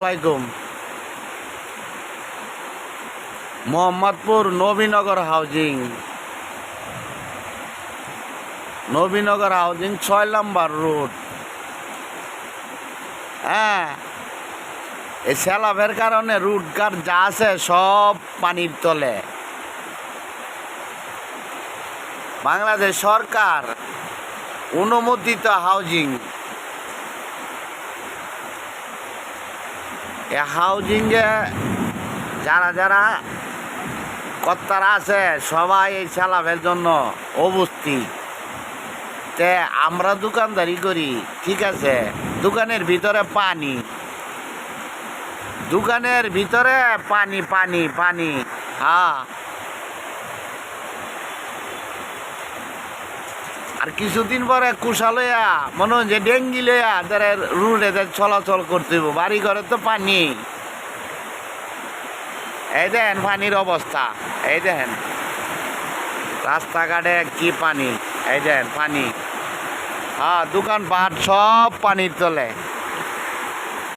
আলাইকুম। মোহাম্মদপুর নবীনগর হাউজিং 6 নম্বর রোড। হ্যাঁ, এই সেলাভের কারণে রুটঘাট যা আছে সব পানির তলে। বাংলাদেশ সরকার অনুমোদিত হাউজিং, এ হাউজিংয়ে যারা যারা কর্তারা আছে সবাই এই সেলাভের জন্য অবস্থিত। তে আমরা দোকানদারি করি, ঠিক আছে, দোকানের ভিতরে পানি, দোকানের ভিতরে পানি পানি পানি। হ্যাঁ, আর কিছুদিন পরে কুশা লইয়া মনে হয় যে ডেঙ্গি লইয়া যারা রুটে চলাচল করতে হইব। বাড়ি ঘরে তো পানি। এই দেখেন পানির অবস্থা, এই দেখেন রাস্তাঘাটে কি পানি, এই দেখেন পানি। হ্যাঁ, দোকানপাট সব পানির তলে।